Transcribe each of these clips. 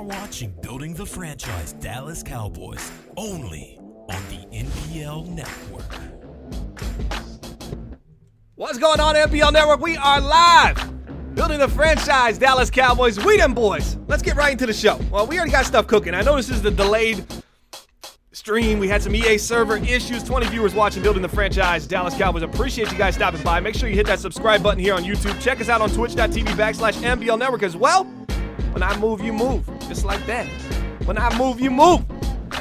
are watching Building the Franchise Dallas Cowboys, only on the MBL Network. What's going on, MBL Network? We are live. Building the Franchise Dallas Cowboys. We them boys. Let's get right into the show. Well, we already got stuff cooking. I know this is the delayed stream. We had some EA server issues. 20 viewers watching Building the Franchise Dallas Cowboys. Appreciate you guys stopping by. Make sure you hit that subscribe button here on YouTube. Check us out on twitch.tv/MBL Network as well. When I move, you move. Just like that. When I move, you move.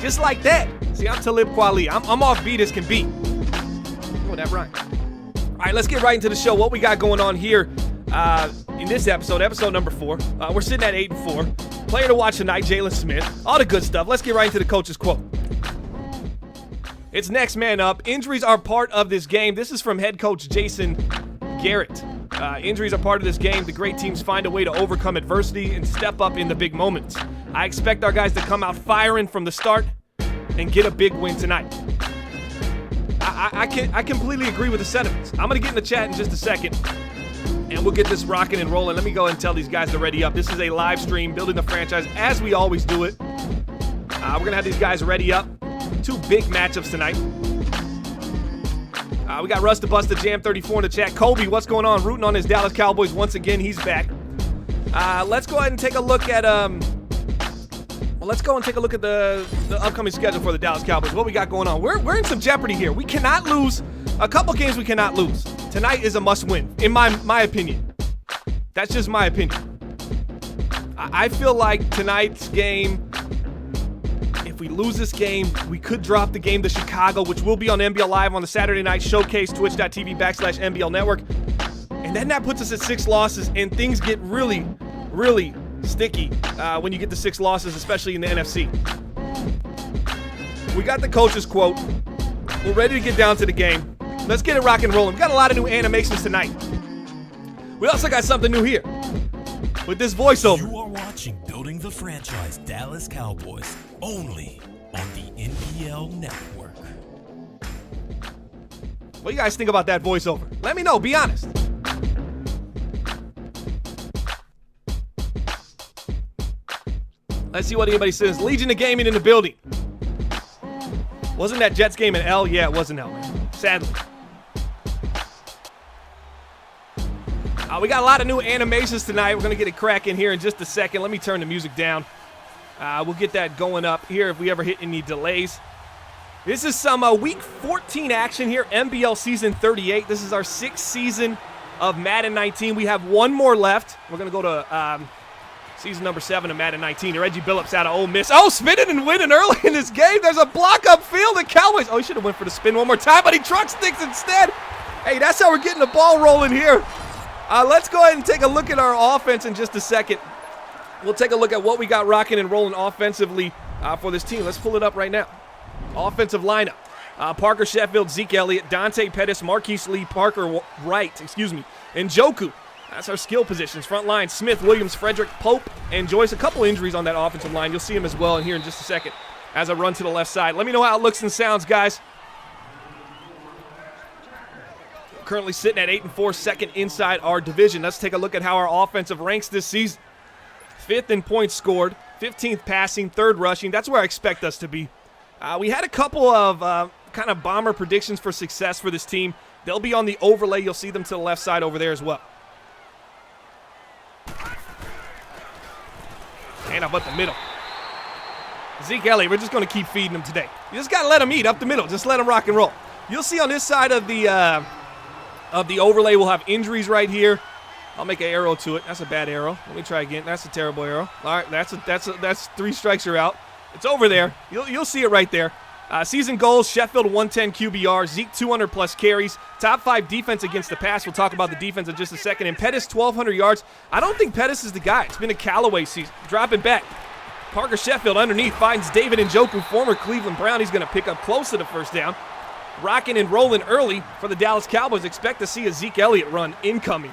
Just like that. See, I'm Talib Kweli. I'm off beat as can be. Oh, that rhyme. All right, let's get right into the show. What we got going on here in this episode number 4. We're sitting at 8-4. Player to watch tonight, Jalen Smith. All the good stuff. Let's get right into the coach's quote. It's next man up. Injuries are part of this game. This is from head coach Jason Garrett. Injuries are part of this game. The great teams find a way to overcome adversity and step up in the big moments. I expect our guys to come out firing from the start and get a big win tonight. I completely agree with the sentiments. I'm going to get in the chat in just a second, and we'll get this rocking and rolling. Let me go ahead and tell these guys to ready up. This is a live stream, Building the Franchise, as we always do it. We're going to have these guys ready up. 2 big matchups tonight. We got Rusta Busta Jam 34 in the chat. Kobe, what's going on? Rooting on his Dallas Cowboys once again. He's back. Let's go ahead and take a look at the upcoming schedule for the Dallas Cowboys. What we got going on? We're in some jeopardy here. We cannot lose. A couple games we cannot lose. Tonight is a must-win, in my opinion. That's just my opinion. I feel like tonight's game, if we lose this game, we could drop the game to Chicago, which will be on MBL Live on the Saturday night showcase, twitch.tv/MBL Network. And then that puts us at 6 losses, and things get really, really sticky when you get to 6 losses, especially in the NFC. We got the coach's quote. We're ready to get down to the game. Let's get it rock and rolling. We've got a lot of new animations tonight. We also got something new here with this voiceover. You are watching Building the Franchise Dallas Cowboys, only on the MBL Network. What do you guys think about that voiceover? Let me know. Be honest. Let's see what anybody says. Legion of Gaming in the building. Wasn't that Jets game an L? Yeah, it was an L, man. Sadly. We got a lot of new animations tonight. We're going to get it cracking here in just a second. Let me turn the music down. We'll get that going up here if we ever hit any delays. This is some Week 14 action here. MBL Season 38. This is our 6th season of Madden 19. We have one more left. We're going to go to Season number 7 of Madden 19. Reggie Billups out of Ole Miss. Oh, spinning and winning early in this game. There's a block upfield. The Cowboys. Oh, he should have went for the spin one more time, but he truck sticks instead. Hey, that's how we're getting the ball rolling here. Let's go ahead and take a look at our offense in just a second. We'll take a look at what we got rocking and rolling offensively for this team. Let's pull it up right now. Offensive lineup. Parker Sheffield, Zeke Elliott, Dante Pettis, Marquise Lee, Parker Wright, and Njoku. That's our skill positions. Front line, Smith, Williams, Frederick, Pope, and Joyce. A couple injuries on that offensive line. You'll see them as well in here in just a second as I run to the left side. Let me know how it looks and sounds, guys. Currently sitting at 8-4, second inside our division. Let's take a look at how our offensive ranks this season. 5th in points scored, 15th passing, 3rd rushing. That's where I expect us to be. We had a couple of kind of bomber predictions for success for this team. They'll be on the overlay. You'll see them to the left side over there as well. And up the middle. Zeke Elliott, we're just going to keep feeding him today. You just got to let him eat up the middle. Just let him rock and roll. You'll see on this side of the overlay, we'll have injuries right here. I'll make an arrow to it. That's a bad arrow. Let me try again. That's a terrible arrow. All right, that's 3 strikes, you're out. It's over there. You'll see it right there. Season goals, Sheffield 110 QBR, Zeke 200-plus carries, top 5 defense against the pass. We'll talk about the defense in just a second. And Pettis, 1,200 yards. I don't think Pettis is the guy. It's been a Callaway season. Dropping back. Parker Sheffield underneath finds David Njoku, former Cleveland Brown. He's going to pick up close to the first down. Rocking and rolling early for the Dallas Cowboys. Expect to see a Zeke Elliott run incoming.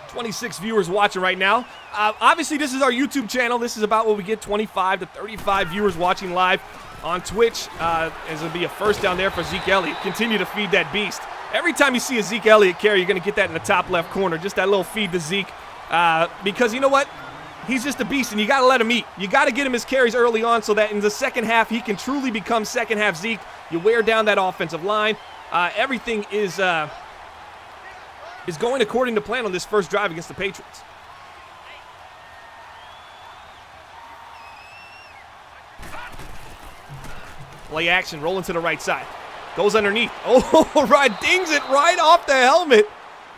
26 viewers watching right now. Obviously, this is our YouTube channel. This is about what we get, 25 to 35 viewers watching live on Twitch. There's going to be a first down there for Zeke Elliott. Continue to feed that beast. Every time you see a Zeke Elliott carry, you're going to get that in the top left corner, just that little feed to Zeke. Because you know what? He's just a beast, and you got to let him eat. You got to get him his carries early on so that in the second half he can truly become second half Zeke. You wear down that offensive line. Everything is going according to plan on this first drive against the Patriots. Play action, rolling to the right side. Goes underneath. Oh, right, dings it right off the helmet.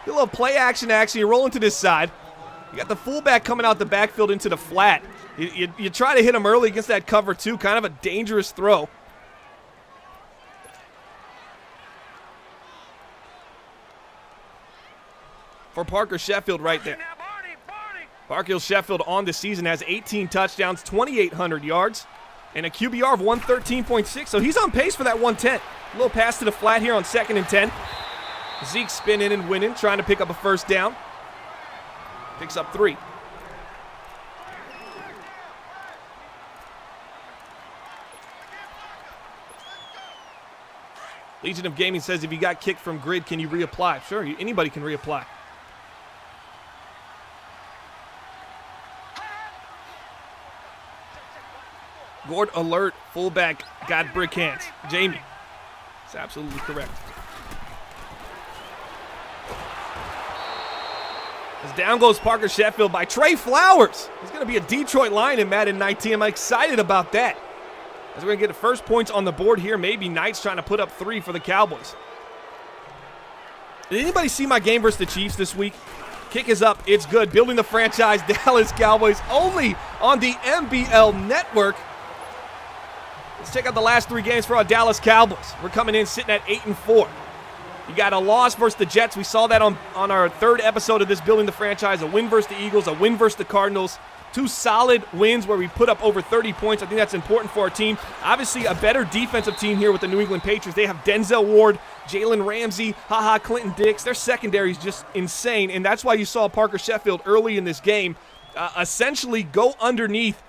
A little play action, you're rolling to this side. You got the fullback coming out the backfield into the flat. You try to hit him early against that cover two, kind of a dangerous throw. For Parker Sheffield right there. Parker Sheffield on the season has 18 touchdowns, 2,800 yards, and a QBR of 113.6, so he's on pace for that 110. A little pass to the flat here on 2nd and 10. Zeke spinning and winning, trying to pick up a first down. Picks up 3. Legion of Gaming says, if you got kicked from grid, can you reapply? Sure, anybody can reapply. Gord alert, fullback, got brick hands. Jamie. That's absolutely correct. As down goes Parker Sheffield by Trey Flowers. He's going to be a Detroit Lion in Madden 19. I'm excited about that. As we're going to get the first points on the board here. Maybe Knights trying to put up 3 for the Cowboys. Did anybody see my game versus the Chiefs this week? Kick is up. It's good. Building the franchise, Dallas Cowboys, only on the MBL Network. Let's check out the last 3 games for our Dallas Cowboys. We're coming in sitting at 8-4. You got a loss versus the Jets. We saw that on our 3rd episode of this Building the Franchise. A win versus the Eagles, a win versus the Cardinals. 2 solid wins where we put up over 30 points. I think that's important for our team. Obviously, a better defensive team here with the New England Patriots. They have Denzel Ward, Jalen Ramsey, Clinton Dix. Their secondary is just insane, and that's why you saw Parker Sheffield early in this game essentially go underneath.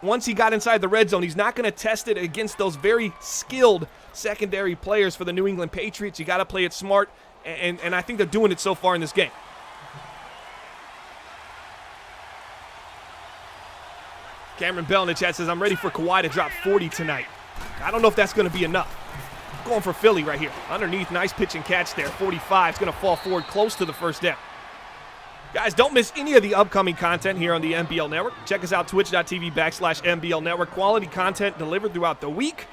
Once he got inside the red zone, he's not going to test it against those very skilled secondary players for the New England Patriots. You got to play it smart, and I think they're doing it so far in this game. Cameron Bell in the chat says, I'm ready for Kawhi to drop 40 tonight. I don't know if that's going to be enough. Going for Philly right here. Underneath, nice pitch and catch there. 45 is going to fall forward close to the first down. Guys, don't miss any of the upcoming content here on the MBL Network. Check us out, twitch.tv/MBL Network. Quality content delivered throughout the week.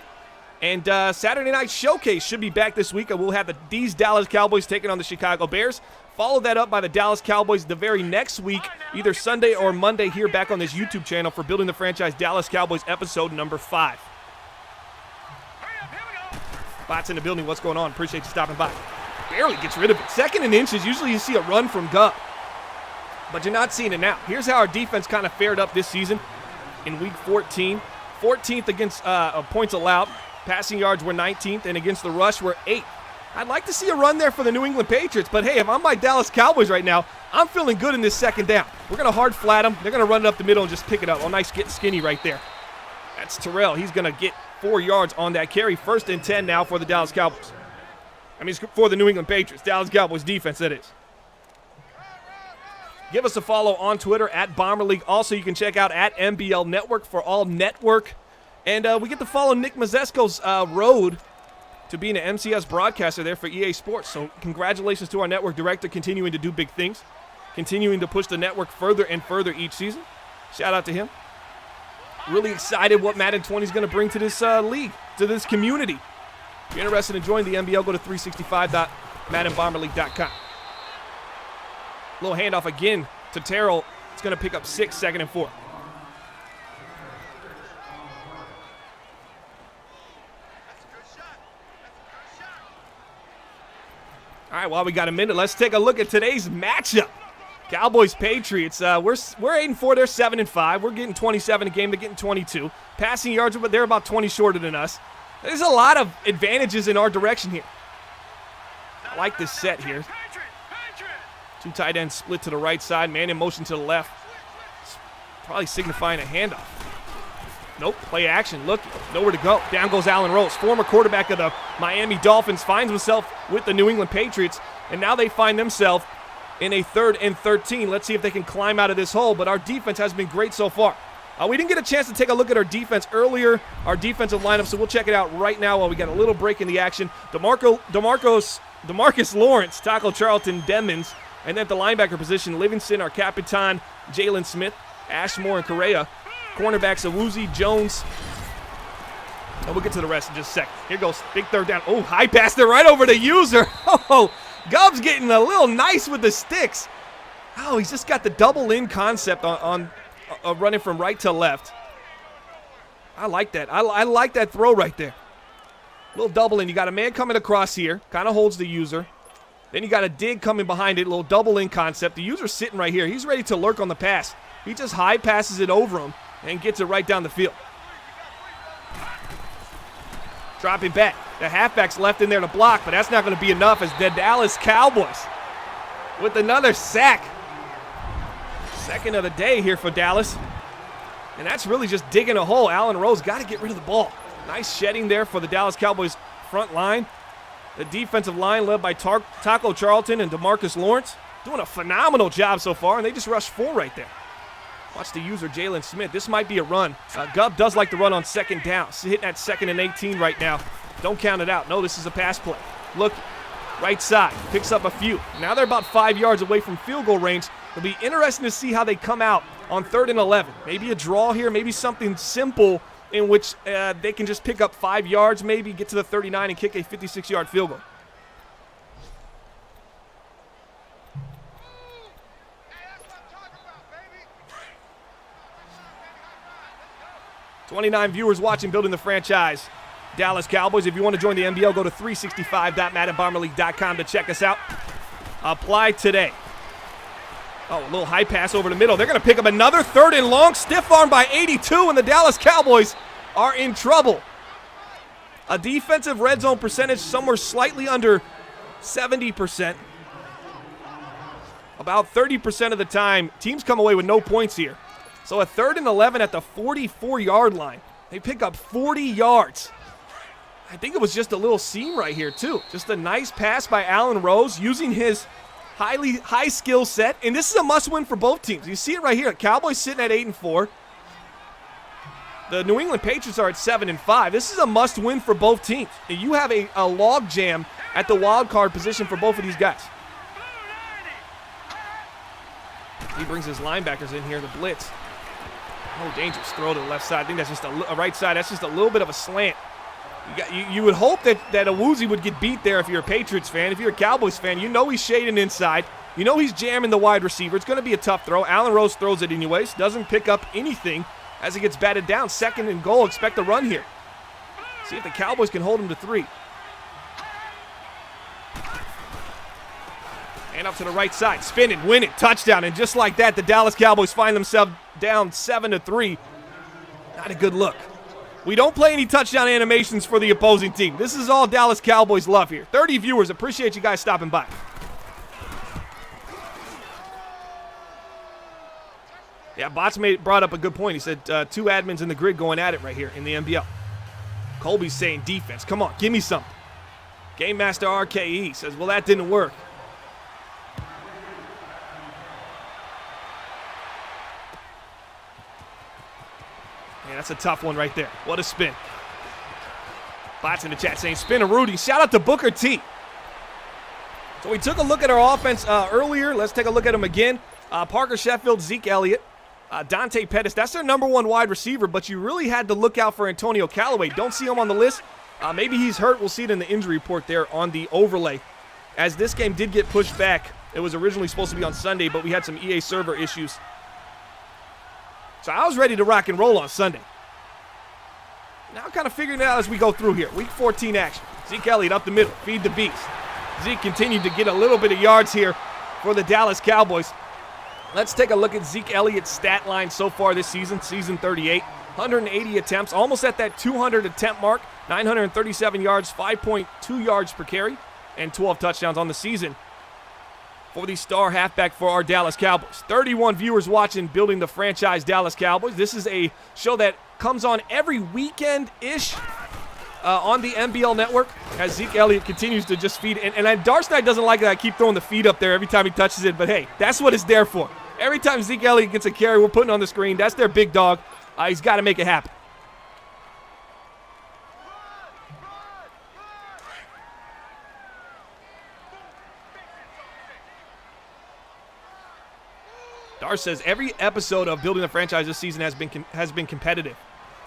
And Saturday Night Showcase should be back this week. We'll have these Dallas Cowboys taking on the Chicago Bears. Follow that up by the Dallas Cowboys the very next week, either Sunday or Monday, here back on this YouTube channel for Building the Franchise Dallas Cowboys episode number 5. Bots in the building. What's going on? Appreciate you stopping by. Barely gets rid of it. 2nd and inches. Usually you see a run from Gup, but you're not seeing it now. Here's how our defense kind of fared up this season in Week 14. 14th against points allowed. Passing yards were 19th, and against the rush were 8th. I'd like to see a run there for the New England Patriots, but hey, if I'm my Dallas Cowboys right now, I'm feeling good in this 2nd down. We're going to hard flat them. They're going to run it up the middle and just pick it up. Oh, nice get skinny right there. That's Terrell. He's going to get 4 yards on that carry. 1st and 10 now for the Dallas Cowboys. I mean, for the New England Patriots. Dallas Cowboys defense, that is. Give us a follow on Twitter at Bomber League. Also, you can check out at MBL Network for all network. And we get to follow Nick Mazesco's road to being an MCS broadcaster there for EA Sports. So congratulations to our network director, continuing to do big things, continuing to push the network further and further each season. Shout out to him. Really excited what Madden 20 is going to bring to this league, to this community. If you're interested in joining the MBL, go to 365.maddenbomberleague.com. Little handoff again to Terrell. It's going to pick up 6, 2nd and 4. All right, well, we got a minute. Let's take a look at today's matchup. Cowboys-Patriots. We're 8-4. They're 7-5. We're getting 27 a game. They're getting 22. Passing yards, but they're about 20 shorter than us. There's a lot of advantages in our direction here. I like this set here. 2 tight ends split to the right side. Man in motion to the left. It's probably signifying a handoff. Nope, play action, look, nowhere to go. Down goes Allen Rose, former quarterback of the Miami Dolphins, finds himself with the New England Patriots, and now they find themselves in a 3rd and 13. Let's see if they can climb out of this hole, but our defense has been great so far. We didn't get a chance to take a look at our defense earlier, our defensive lineup, so we'll check it out right now while we got a little break in the action. Demarcus Lawrence, tackle Charlton Demons, and then at the linebacker position, Livingston, our Capitan, Jalen Smith, Ashmore, and Correa. Cornerbacks, Awuzie, Jones. And we'll get to the rest in just a second. Here goes, big 3rd down. Oh, high pass there right over the user. Oh, Gubbs getting a little nice with the sticks. Oh, he's just got the double in concept on running from right to left. I like that. I like that throw right there. Little double in. You got a man coming across here. Kind of holds the user. Then you got a dig coming behind it. Little double in concept. The user's sitting right here. He's ready to lurk on the pass. He just high passes it over him and gets it right down the field. Dropping back. The halfback's left in there to block, but that's not going to be enough as the Dallas Cowboys with another sack. Second of the day here for Dallas. And that's really just digging a hole. Allen Rose got to get rid of the ball. Nice shedding there for the Dallas Cowboys front line. The defensive line led by Taco Charlton and Demarcus Lawrence. Doing a phenomenal job so far, and they just rushed 4 right there. Watch the user, Jalen Smith. This might be a run. Gubb does like to run on 2nd down. He's hitting that 2nd and 18 right now. Don't count it out. No, this is a pass play. Look, right side. Picks up a few. Now they're about 5 yards away from field goal range. It'll be interesting to see how they come out on 3rd and 11. Maybe a draw here. Maybe something simple in which they can just pick up 5 yards, maybe get to the 39 and kick a 56-yard field goal. 29 viewers watching Building the Franchise Dallas Cowboys. If you want to join the MBL, go to 365.maddenbomberleague.com to check us out. Apply today. Oh, a little high pass over the middle. They're going to pick up another 3rd and long. Stiff arm by 82, and the Dallas Cowboys are in trouble. A defensive red zone percentage somewhere slightly under 70%. About 30% of the time, teams come away with no points here. So a 3rd and 11 at the 44-yard line. They pick up 40 yards. I think it was just a little seam right here, too. Just a nice pass by Allen Rose using his high skill set. And this is a must-win for both teams. You see it right here. Cowboys sitting at 8-4. The New England Patriots are at 7-5. This is a must-win for both teams. And you have a log jam at the wild card position for both of these guys. He brings his linebackers in here to blitz. Oh, dangerous throw to the left side. I think that's just a right side. That's just a little bit of a slant. You would hope that Awuzie would get beat there if you're a Patriots fan. If you're a Cowboys fan, you know he's shading inside. You know he's jamming the wide receiver. It's going to be a tough throw. Allen Rose throws it anyways. Doesn't pick up anything as it gets batted down. 2nd and goal. Expect a run here. See if the Cowboys can hold him to 3. And up to the right side. Spin it, win it, touchdown. And just like that, the Dallas Cowboys find themselves down 7-3. Not a good look. We don't play any touchdown animations for the opposing team. This is all Dallas Cowboys love here. 30 viewers. Appreciate you guys stopping by. Yeah, Bots brought up a good point. He said 2 admins in the grid going at it right here in the MBL. Colby's saying defense. Come on, give me something. Game Master RKE says, well, that didn't work. Yeah, that's a tough one right there. What a spin. Bots in the chat saying, spin a Rudy. Shout out to Booker T. So we took a look at our offense earlier. Let's take a look at them again. Parker Sheffield, Zeke Elliott, Dante Pettis. That's their number 1 wide receiver, but you really had to look out for Antonio Callaway. Don't see him on the list. Maybe he's hurt. We'll see it in the injury report there on the overlay. As this game did get pushed back, it was originally supposed to be on Sunday, but we had some EA server issues. So I was ready to rock and roll on Sunday. Now I'm kind of figuring it out as we go through here. Week 14 action. Zeke Elliott up the middle. Feed the beast. Zeke continued to get a little bit of yards here for the Dallas Cowboys. Let's take a look at Zeke Elliott's stat line so far this season. Season 38. 180 attempts. Almost at that 200 attempt mark. 937 yards. 5.2 yards per carry. And 12 touchdowns on the season for the star halfback for our Dallas Cowboys. 31 viewers watching Building the Franchise Dallas Cowboys. This is a show that comes on every weekend-ish on the MBL Network as Zeke Elliott continues to just feed. And Darce doesn't like that I keep throwing the feed up there every time he touches it, but hey, that's what it's there for. Every time Zeke Elliott gets a carry, we're putting on the screen. That's their big dog. He's got to make it happen. Darce says every episode of Building the Franchise this season has been competitive.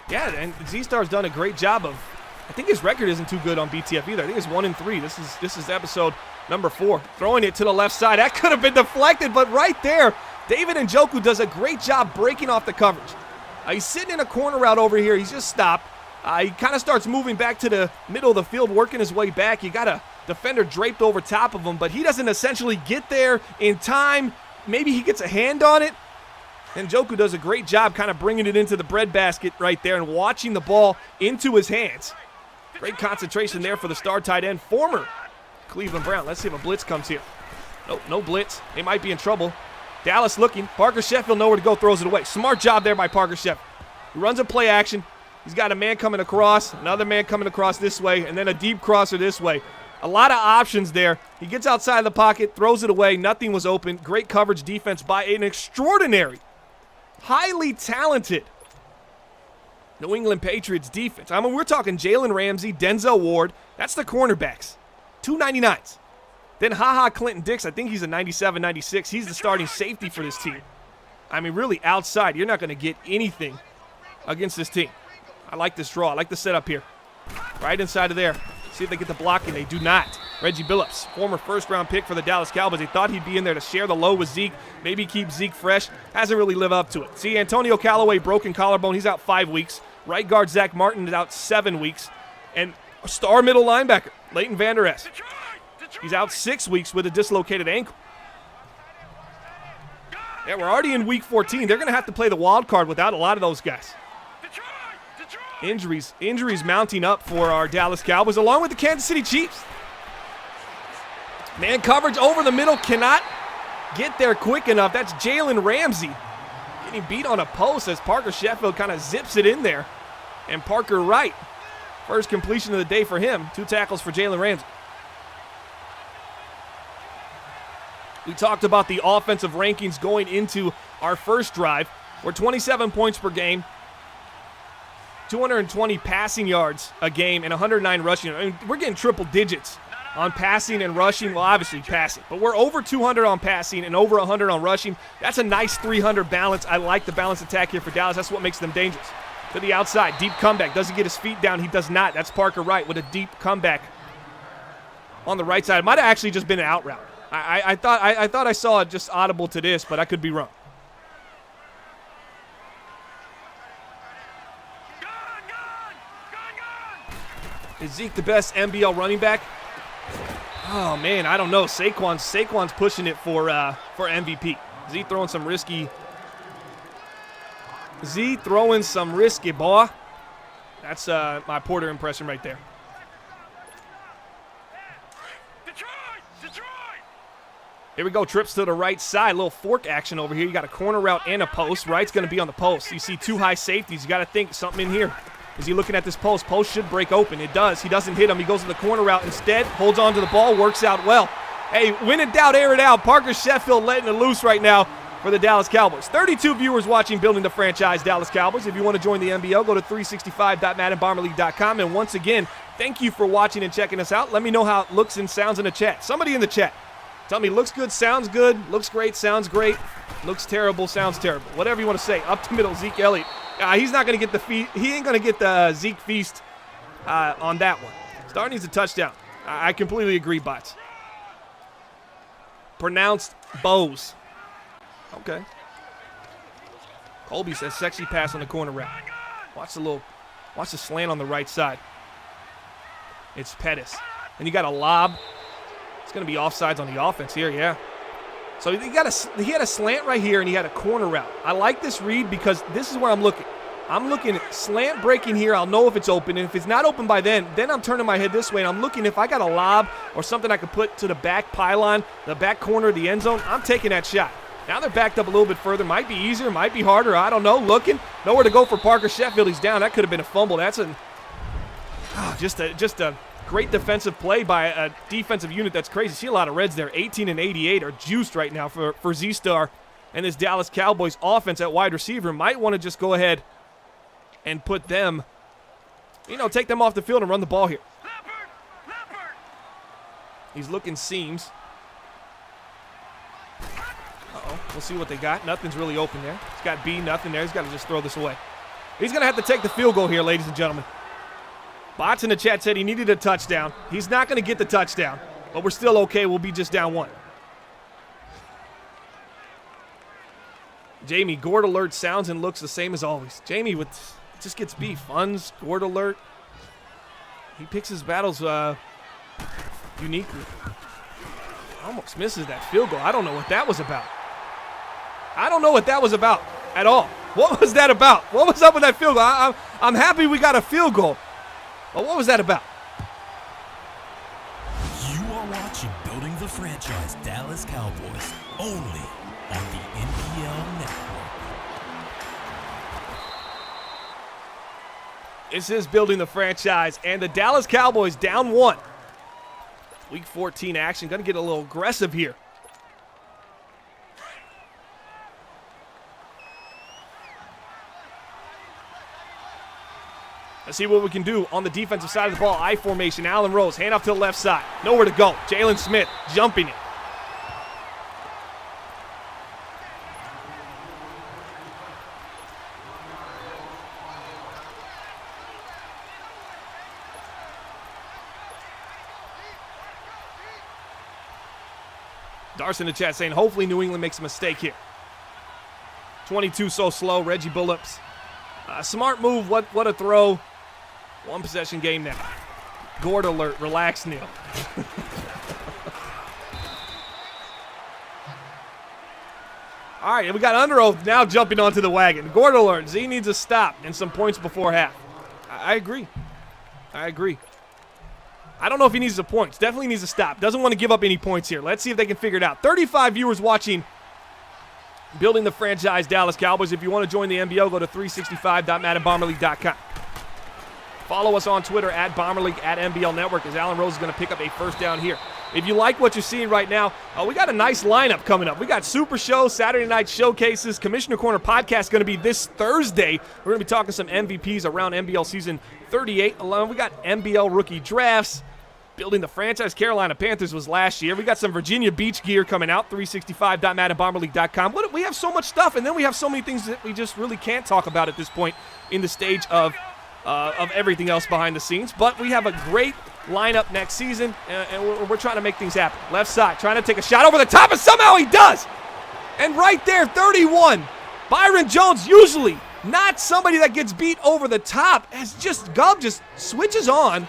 Yeah, and Z-Star's done a great job of. I think his record isn't too good on BTF either. I think it's 1-3. This is episode number 4. Throwing it to the left side. That could have been deflected, but right there, David Njoku does a great job breaking off the coverage. He's sitting in a corner route over here. He's just stopped. He kind of starts moving back to the middle of the field, working his way back. You got a defender draped over top of him, but he doesn't essentially get there in time. Maybe he gets a hand on it. And Njoku does a great job kind of bringing it into the breadbasket right there and watching the ball into his hands. Great concentration there for the star tight end, former Cleveland Brown. Let's see if a blitz comes here. Nope, no blitz. They might be in trouble. Dallas looking. Parker Sheffield nowhere to go, throws it away. Smart job there by Parker Sheffield. He runs a play action. He's got a man coming across, another man coming across this way, and then a deep crosser this way. A lot of options there. He gets outside the pocket, throws it away. Nothing was open. Great coverage defense by an extraordinary, highly talented New England Patriots defense. I mean, we're talking Jalen Ramsey, Denzel Ward. That's the cornerbacks. 299s. Then Clinton-Dix, I think he's a 97, 96. He's the starting safety for this team. I mean, really outside, you're not going to get anything against this team. I like this draw. I like the setup here. Right inside of there. See if they get the blocking. They do not. Reggie Billups, former first-round pick for the Dallas Cowboys. They thought he'd be in there to share the load with Zeke, maybe keep Zeke fresh. Hasn't really lived up to it. See, Antonio Callaway, broken collarbone. He's out 5 weeks. Right guard Zach Martin is out 7 weeks. And a star middle linebacker, Leighton Vander Esch. He's out 6 weeks with a dislocated ankle. Yeah, we're already in week 14. They're going to have to play the wild card without a lot of those guys. Injuries mounting up for our Dallas Cowboys, along with the Kansas City Chiefs. Man coverage over the middle, cannot get there quick enough. That's Jalen Ramsey getting beat on a post as Parker Sheffield kind of zips it in there. And Parker Wright, first completion of the day for him. 2 tackles for Jalen Ramsey. We talked about the offensive rankings going into our first drive. We're 27 points per game. 220 passing yards a game and 109 rushing. I mean, we're getting triple digits on passing and rushing. Well, obviously passing, but we're over 200 on passing and over 100 on rushing. That's a nice 300 balance. I like the balanced attack here for Dallas. That's what makes them dangerous. To the outside, deep comeback. Doesn't get his feet down. He does not. That's Parker Wright with a deep comeback on the right side. It might have actually just been an out route. I thought I saw it just audible to this, but I could be wrong. Is Zeke the best MBL running back? Oh man, I don't know. Saquon's pushing it for MVP. Z throwing some risky. Boy. That's my Porter impression right there. Here we go, trips to the right side. Little fork action over here. You got a corner route and a post. Wright's going to be on the post. You see 2 high safeties. You got to think something in here. Is he looking at this post? Post should break open. It does. He doesn't hit him. He goes to the corner route instead. Holds on to the ball. Works out well. Hey, when in doubt, air it out. Parker Sheffield letting it loose right now for the Dallas Cowboys. 32 viewers watching Building the Franchise Dallas Cowboys. If you want to join the MBL, go to 365.maddenbomberleague.com. And once again, thank you for watching and checking us out. Let me know how it looks and sounds in the chat. Somebody in the chat. Tell me, looks good, sounds good, looks great, sounds great, looks terrible, sounds terrible. Whatever you want to say. Up to middle, Zeke Elliott. He's not going to get the he ain't going to get the Zeke feast on that one. Star needs a touchdown. I completely agree, bots. Pronounced Bows. Okay. Colby says sexy pass on the corner route. Watch the slant on the right side. It's Pettis. And you got a lob. It's going to be offsides on the offense here, yeah. So he had a slant right here, and he had a corner route. I like this read because this is where I'm looking. I'm looking at slant breaking here. I'll know if it's open, and if it's not open by then I'm turning my head this way, and I'm looking if I got a lob or something I could put to the back pylon, the back corner of the end zone, I'm taking that shot. Now they're backed up a little bit further. Might be easier, might be harder. I don't know. Looking. Nowhere to go for Parker Sheffield. He's down. That could have been a fumble. That's just a great defensive play by a defensive unit that's crazy. See a lot of reds there. 18 and 88 are juiced right now for Z-Star and this Dallas Cowboys offense at wide receiver. Might want to just go ahead and put them, take them off the field and run the ball here. He's looking seams. We'll see what they got. Nothing's really open there. He's got B, nothing there. He's got to just throw this away. He's going to have to take the field goal here, ladies and gentlemen. Bots in the chat said he needed a touchdown. He's not going to get the touchdown, but we're still okay. We'll be just down 1. Jamie, Gord alert sounds and looks the same as always. Jamie just gets B. Funds, Gord alert. He picks his battles uniquely. Almost misses that field goal. I don't know what that was about. I don't know what that was about at all. What was that about? What was up with that field goal? I'm happy we got a field goal. But what was that about? You are watching Building the Franchise Dallas Cowboys, only on the MBL Network. This is Building the Franchise, and the Dallas Cowboys down 1. Week 14 action. Going to get a little aggressive here. Let's see what we can do on the defensive side of the ball. I formation, Allen Rose, hand off to the left side. Nowhere to go. Jalen Smith jumping it. Darcy in the chat saying, hopefully New England makes a mistake here. 22 so slow. Reggie Billups. Smart move. What a throw. 1 possession game now. Gord alert. Relax, Neil. All right, we got Under Oath now jumping onto the wagon. Gord alert. Z needs a stop and some points before half. I agree. I don't know if he needs the points. Definitely needs a stop. Doesn't want to give up any points here. Let's see if they can figure it out. 35 viewers watching Building the Franchise Dallas Cowboys. If you want to join the MBL, go to 365.maddenbomberleague.com. Follow us on Twitter at BomberLeague, at MBL Network, as Allen Rose is going to pick up a first down here. If you like what you're seeing right now, we got a nice lineup coming up. We got Super Show, Saturday Night Showcases, Commissioner Corner podcast going to be this Thursday. We're going to be talking some MVPs around NBL Season 38 alone. We got MBL Rookie Drafts. Building the Franchise. Carolina Panthers was last year. We got some Virginia Beach gear coming out, 365.maddenbomberleague.com. We have so much stuff, and then we have so many things that we just really can't talk about at this point in the stage of everything else behind the scenes. But we have a great lineup next season, and we're trying to make things happen. Left side, trying to take a shot over the top, and somehow he does. And right there, 31. Byron Jones, usually not somebody that gets beat over the top, as Gubb just switches on,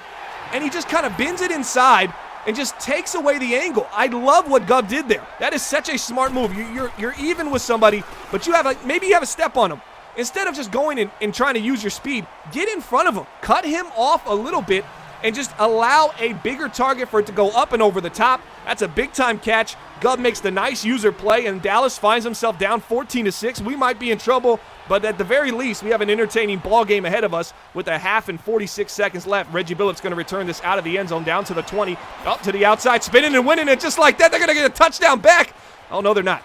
and he just kind of bends it inside and just takes away the angle. I love what Gubb did there. That is such a smart move. You're even with somebody, but maybe you have a step on him. Instead of just going and trying to use your speed, get in front of him. Cut him off a little bit and just allow a bigger target for it to go up and over the top. That's a big-time catch. Gubb makes the nice user play, and Dallas finds himself down 14-6. We might be in trouble, but at the very least, we have an entertaining ball game ahead of us with a half and 46 seconds left. Reggie Billups going to return this out of the end zone down to the 20, up to the outside, spinning and winning it just like that. They're going to get a touchdown back. Oh, no, they're not.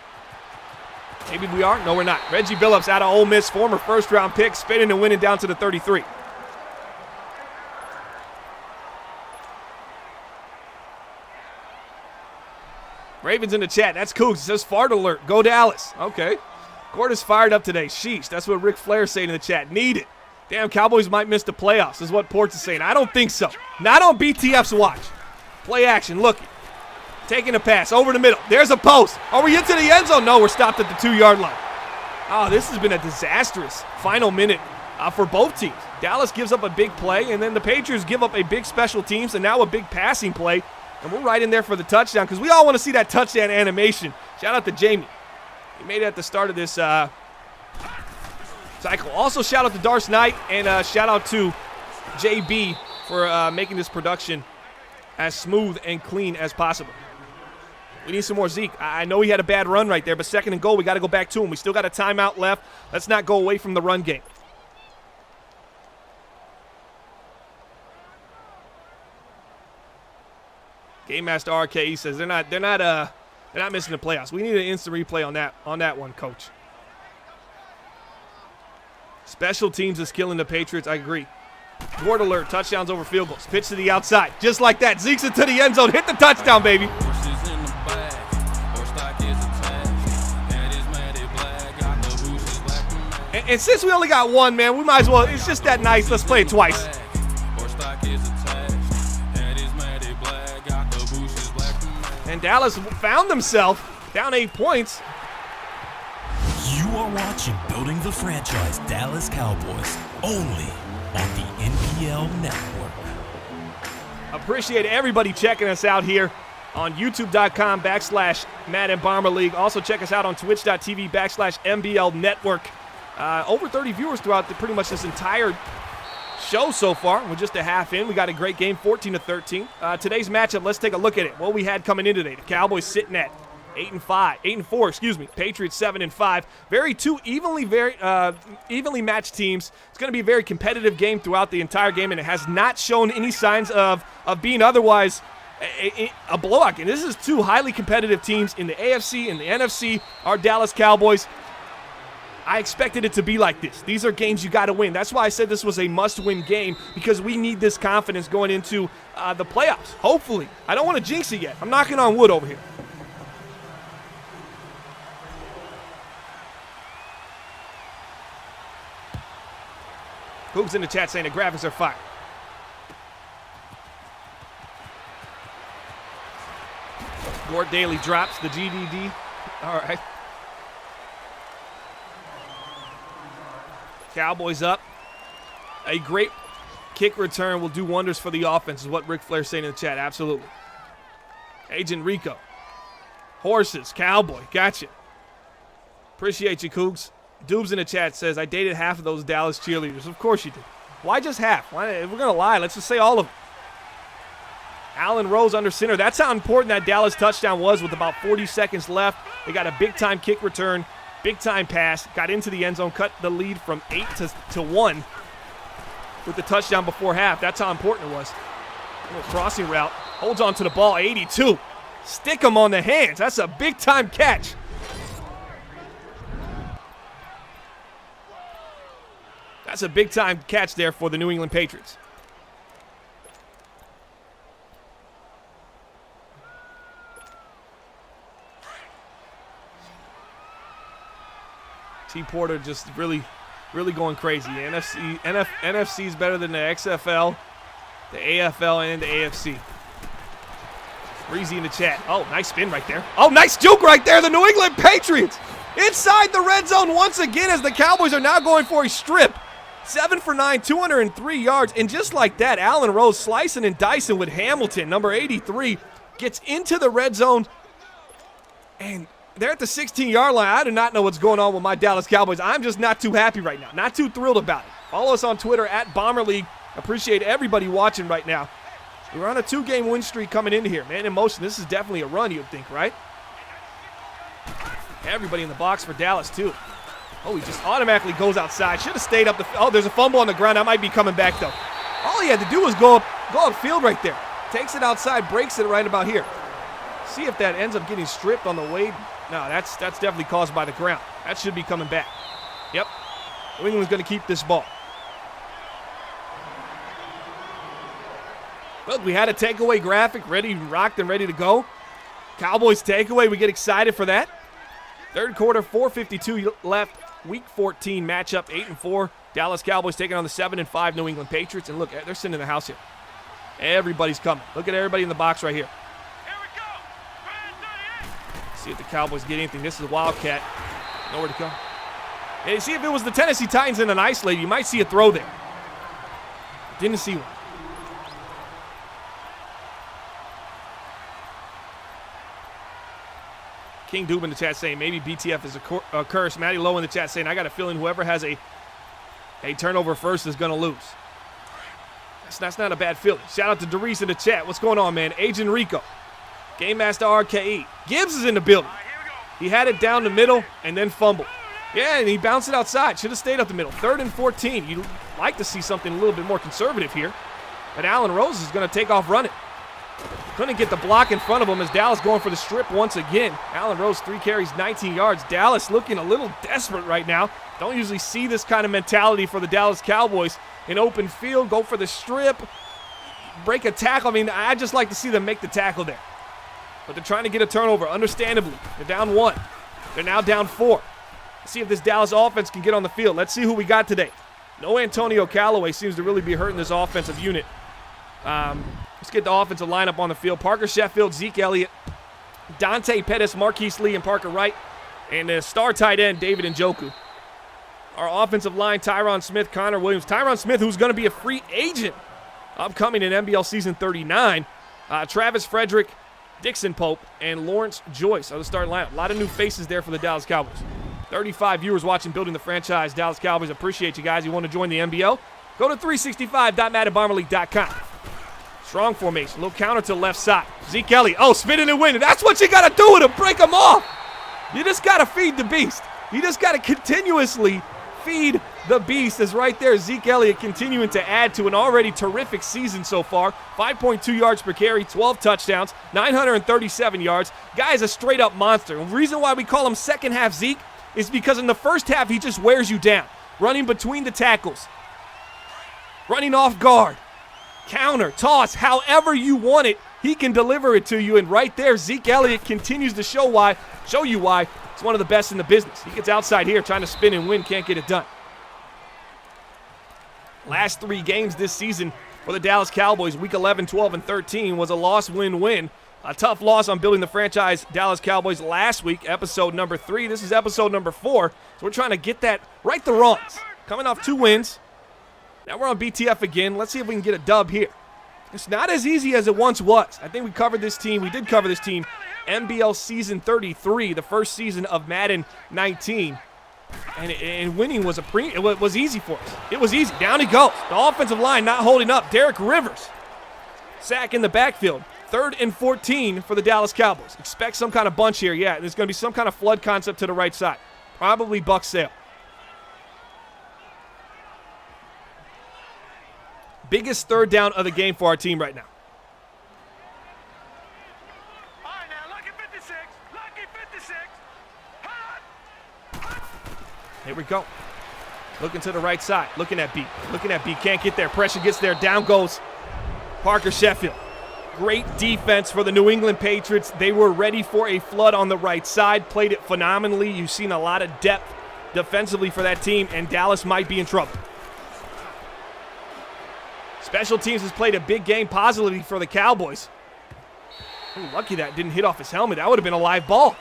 Maybe we are. No, we're not. Reggie Billups out of Ole Miss, former first-round pick, spinning and winning down to the 33. Ravens in the chat. That's Cougs. It says fart alert. Go Dallas. Okay. Gord is fired up today. Sheesh. That's what Ric Flair saying in the chat. Need it. Damn, Cowboys might miss the playoffs is what Ports is saying. I don't think so. Not on BTF's watch. Play action. Look. Taking a pass over the middle. There's a post. Are we into the end zone? No, we're stopped at the 2-yard line. Oh, this has been a disastrous final minute for both teams. Dallas gives up a big play, and then the Patriots give up a big special teams and now a big passing play. And we're right in there for the touchdown because we all want to see that touchdown animation. Shout out to Jamie. He made it at the start of this cycle. Also, shout out to Darce Knight and shout out to JB for making this production as smooth and clean as possible. We need some more Zeke. I know he had a bad run right there, but 2nd and goal, we got to go back to him. We still got a timeout left. Let's not go away from the run game. Game Master RK says they're not missing the playoffs. We need an instant replay on that one, coach. Special teams is killing the Patriots. I agree. Board alert, touchdowns over field goals. Pitch to the outside. Just like that. Zeke's it to the end zone. Hit the touchdown, baby. And since we only got one, man, we might as well. It's just that nice. Let's play it twice. And Dallas found himself down 8 points. You are watching Building the Franchise Dallas Cowboys, only on the MBL Network. Appreciate everybody checking us out here on youtube.com/Madden Bomber League. Also check us out on twitch.tv/MBL Network. Over 30 viewers throughout pretty much this entire show so far. We're just a half in. We got a great game, 14-13. Today's matchup, let's take a look at it. What we had coming in today. The Cowboys sitting at 8-4, excuse me. Patriots 7-5. Two evenly matched teams. It's going to be a very competitive game throughout the entire game, and it has not shown any signs of being otherwise a blowout. And this is two highly competitive teams in the AFC and the NFC. Our Dallas Cowboys. I expected it to be like this. These are games you got to win. That's why I said this was a must-win game, because we need this confidence going into the playoffs. Hopefully. I don't want to jinx it yet. I'm knocking on wood over here. Who's in the chat saying the graphics are fire? Gort Daly drops the GDD. All right. Cowboys up. A great kick return will do wonders for the offense, is what Ric Flair's saying in the chat. Absolutely. Agent Rico. Horses. Cowboy. Gotcha. Appreciate you, Cougs. Doobs in the chat says, I dated half of those Dallas cheerleaders. Of course you did. Why just half? Why, if we're going to lie, let's just say all of them. Allen Rose under center. That's how important that Dallas touchdown was with about 40 seconds left. They got a big-time kick return, big-time pass, got into the end zone, cut the lead from 8 to 1 with the touchdown before half. That's how important it was. A little crossing route. Holds on to the ball, 82. Stick him on the hands. That's a big-time catch. That's a big-time catch there for the New England Patriots. T. Porter just really going crazy. The NFC is better than the XFL, the AFL, and the AFC. Breezy in the chat. Oh, nice spin right there. Oh, nice juke right there. The New England Patriots inside the red zone once again as the Cowboys are now going for a strip. 7 for 9, 203 yards. And just like that, Allen Rose slicing and dicing with Hamilton, number 83, gets into the red zone. And they're at the 16-yard line. I do not know what's going on with my Dallas Cowboys. I'm just not too happy right now. Not too thrilled about it. Follow us on Twitter at Bomber League. Appreciate everybody watching right now. We're on a 2-game win streak coming into here. Man in motion. This is definitely a run, you'd think, right? Everybody in the box for Dallas, too. Oh, he just automatically goes outside. Should have stayed up the – oh, there's a fumble on the ground. That might be coming back, though. All he had to do was go upfield right there. Takes it outside, breaks it right about here. See if that ends up getting stripped on the way. No, that's definitely caused by the ground. That should be coming back. Yep. New England's going to keep this ball. Look, we had a takeaway graphic ready, rocked and ready to go. Cowboys takeaway, we get excited for that. Third quarter, 4:52 left. Week 14 matchup, 8-4. Dallas Cowboys taking on the 7-5 New England Patriots. And look, they're sitting in the house here. Everybody's coming. Look at everybody in the box right here. See if the Cowboys get anything. This is a Wildcat. Nowhere to go. And see if it was the Tennessee Titans in an isolated, you might see a throw there. Didn't see one. King Doob in the chat saying maybe BTF is a curse. Matty Lowe in the chat saying I got a feeling whoever has a turnover first is going to lose. That's not a bad feeling. Shout out to Darius in the chat. What's going on, man? Agent Rico. Game Master RKE. Gibbs is in the building. He had it down the middle and then fumbled. Yeah, and he bounced it outside. Should have stayed up the middle. 3rd and 14. You'd like to see something a little bit more conservative here. But Allen Rose is going to take off running. Couldn't get the block in front of him as Dallas going for the strip once again. Allen Rose, 3 carries, 19 yards. Dallas looking a little desperate right now. Don't usually see this kind of mentality for the Dallas Cowboys. In open field, go for the strip, break a tackle. I mean, I'd just like to see them make the tackle there. But they're trying to get a turnover, understandably. They're down 1. They're now down 4. Let's see if this Dallas offense can get on the field. Let's see who we got today. No Antonio Callaway seems to really be hurting this offensive unit. Let's get the offensive lineup on the field. Parker Sheffield, Zeke Elliott, Dante Pettis, Marquise Lee, and Parker Wright. And the star tight end, David Njoku. Our offensive line, Tyron Smith, Connor Williams. Tyron Smith, who's going to be a free agent upcoming in NBL Season 39. Travis Frederick, Dixon Pope, and Lawrence Joyce are the starting lineup. A lot of new faces there for the Dallas Cowboys. 35 viewers watching Building the Franchise. Dallas Cowboys, appreciate you guys. You want to join the NBL? Go to 365.maddenbarmerleague.com. Strong formation. Little counter to the left side. Zeke Elliott. Oh, spinning and winning. That's what you got to do with him. Break him off. You just got to feed the beast. You just got to continuously feed the beast. Is right there. Zeke Elliott continuing to add to an already terrific season so far. 5.2 yards per carry, 12 touchdowns, 937 yards. Guy is a straight-up monster. And the reason why we call him second half Zeke is because in the first half he just wears you down. Running between the tackles. Running off guard. Counter, toss, however you want it, he can deliver it to you. And right there, Zeke Elliott continues to show you why he's one of the best in the business. He gets outside here trying to spin and win, can't get it done. Last 3 games this season for the Dallas Cowboys, week 11, 12, and 13, was a loss-win-win. A tough loss on Building the Franchise Dallas Cowboys last week, episode number 3. This is episode number 4, so we're trying to get that, right the wrongs. Coming off 2 wins. Now we're on BTF again. Let's see if we can get a dub here. It's not as easy as it once was. I think we covered this team. We did cover this team. MBL Season 33, the first season of Madden 19. And winning was it was easy for us. It was easy. Down he goes. The offensive line not holding up. Derek Rivers. Sack in the backfield. 3rd and 14 for the Dallas Cowboys. Expect some kind of bunch here. Yeah, there's going to be some kind of flood concept to the right side. Probably Buck Sale. Biggest 3rd down of the game for our team right now. All right, now, lucky 56. Lucky 56. Here we go. Looking to the right side. Looking at B. Looking at B. Can't get there. Pressure gets there. Down goes Parker Sheffield. Great defense for the New England Patriots. They were ready for a flood on the right side. Played it phenomenally. You've seen a lot of depth defensively for that team, and Dallas might be in trouble. Special teams has played a big game positively for the Cowboys. Ooh, lucky that didn't hit off his helmet. That would have been a live ball.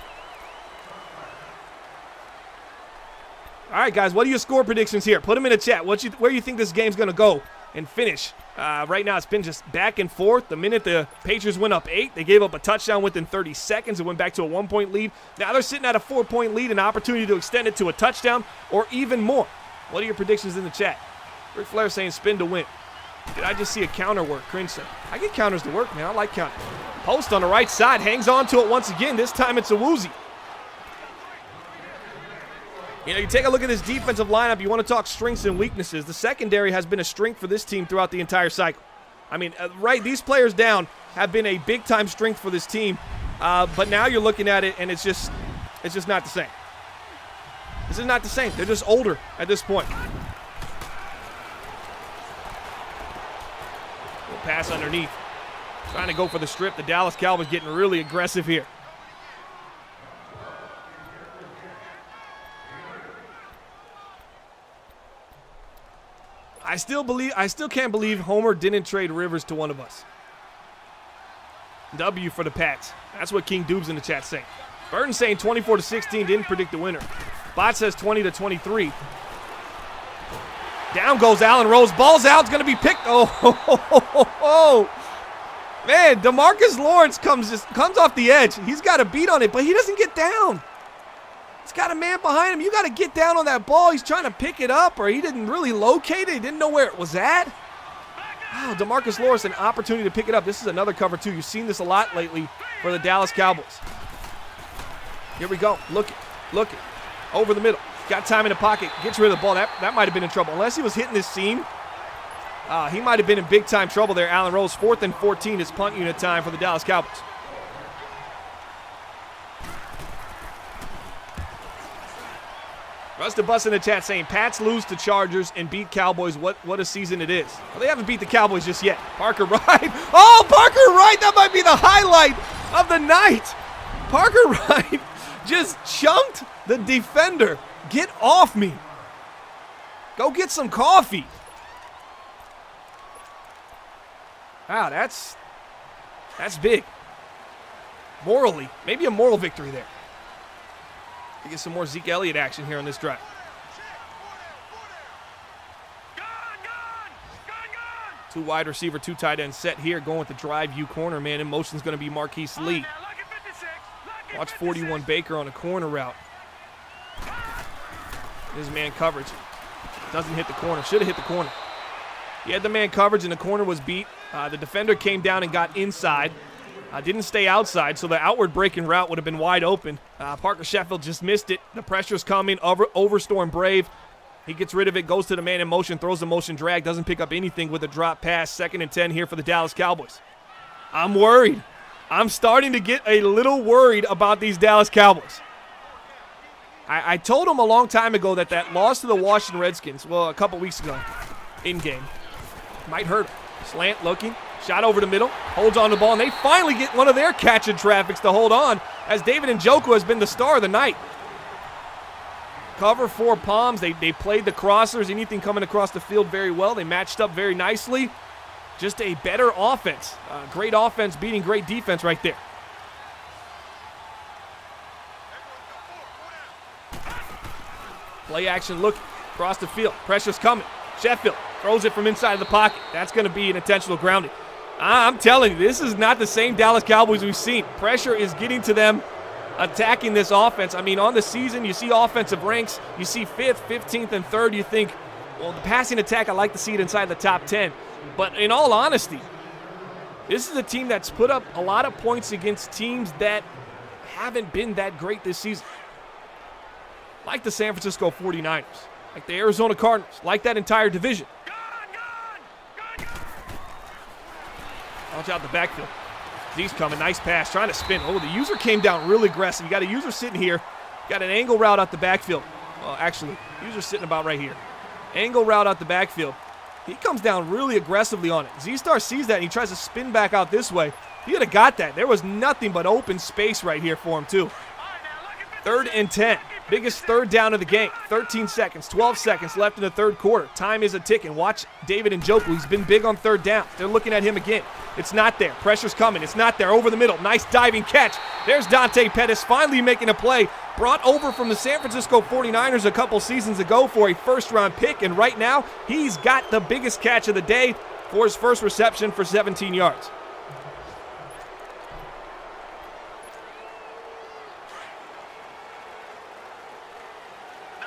All right, guys, what are your score predictions here? Put them in the chat. Where you think this game's going to go and finish? Right now, it's been just back and forth. The minute the Patriots went up 8, they gave up a touchdown within 30 seconds. It went back to a 1-point lead. Now they're sitting at a 4-point lead, an opportunity to extend it to a touchdown or even more. What are your predictions in the chat? Ric Flair saying spin to win. Did I just see a counter work? Cringe said. I get counters to work, man. I like counters. Post on the right side. Hangs on to it once again. This time it's a woozy. You know, you take a look at this defensive lineup. You want to talk strengths and weaknesses. The secondary has been a strength for this team throughout the entire cycle. I mean, these players down have been a big-time strength for this team. But now you're looking at it, and it's just not the same. This is not the same. They're just older at this point. Pass underneath. Trying to go for the strip. The Dallas Cowboys getting really aggressive here. I still can't believe Homer didn't trade Rivers to one of us. W for the Pats. That's what King Doob's in the chat saying. Burton saying 24-16, didn't predict the winner. Bot says 20-23. Down goes Allen Rose. Ball's out. It's going to be picked. Oh. Man, DeMarcus Lawrence comes off the edge. He's got a beat on it, but he doesn't get down. He's got a man behind him. You got to get down on that ball. He's trying to pick it up, or he didn't really locate it. He didn't know where it was at. Wow, DeMarcus Lawrence, an opportunity to pick it up. This is another cover, too. You've seen this a lot lately for the Dallas Cowboys. Here we go. Look it. Over the middle. Got time in the pocket. Gets rid of the ball. That might have been in trouble. Unless he was hitting this seam, he might have been in big-time trouble there. Allen Rose, 4th and 14 is punt unit time for the Dallas Cowboys. Rusted Bus in the chat saying, Pats lose to Chargers and beat Cowboys. What a season it is. Well, they haven't beat the Cowboys just yet. Parker Wright. Oh, Parker Wright. That might be the highlight of the night. Parker Wright just chunked the defender. Get off me. Go get some coffee. Wow, that's big. Morally, maybe a moral victory there. We get some more Zeke Elliott action here on this drive. Two wide receiver, two tight end set here. Going with the drive view corner, man. In motion is going to be Marquise Lee. Watch 41 Baker on a corner route. His man coverage. Doesn't hit the corner. Should have hit the corner. He had the man coverage and the corner was beat. The defender came down and got inside. Didn't stay outside, so the outward breaking route would have been wide open. Parker Sheffield just missed it. The pressure's coming. Overstorm Brave. He gets rid of it, goes to the man in motion, throws the motion drag, doesn't pick up anything with a drop pass. 2nd and 10 here for the Dallas Cowboys. I'm worried. I'm starting to get a little worried about these Dallas Cowboys. I told them a long time ago that loss to the Washington Redskins, well, a couple weeks ago, in-game, might hurt them. Slant looking. Shot over the middle, holds on the ball, and they finally get one of their catching traffics to hold on as David Njoku has been the star of the night. Cover 4 palms. They played the crossers, anything coming across the field very well. They matched up very nicely. Just a better offense. Great offense beating great defense right there. Play action look across the field. Pressure's coming. Sheffield throws it from inside of the pocket. That's going to be an intentional grounding. I'm telling you, this is not the same Dallas Cowboys we've seen. Pressure is getting to them, attacking this offense. I mean, on the season, you see offensive ranks. You see 5th, 15th, and 3rd. You think, well, the passing attack, I like to see it inside the top 10. But in all honesty, this is a team that's put up a lot of points against teams that haven't been that great this season. Like the San Francisco 49ers, like the Arizona Cardinals, like that entire division. Watch out the backfield. He's coming. Nice pass. Trying to spin. Oh, the user came down really aggressive. You got a user sitting here. Got an angle route out the backfield. Well, actually, user sitting about right here. Angle route out the backfield. He comes down really aggressively on it. Z-Star sees that and he tries to spin back out this way. He would have got that. There was nothing but open space right here for him, too. 3rd and 10. Biggest 3rd down of the game. 13 seconds, 12 seconds left in the 3rd quarter. Time is a ticking. Watch David Njoku. He's been big on 3rd down. They're looking at him again. It's not there. Pressure's coming. It's not there. Over the middle. Nice diving catch. There's Dante Pettis finally making a play. Brought over from the San Francisco 49ers a couple seasons ago for a 1st-round pick. And right now, he's got the biggest catch of the day for his first reception for 17 yards.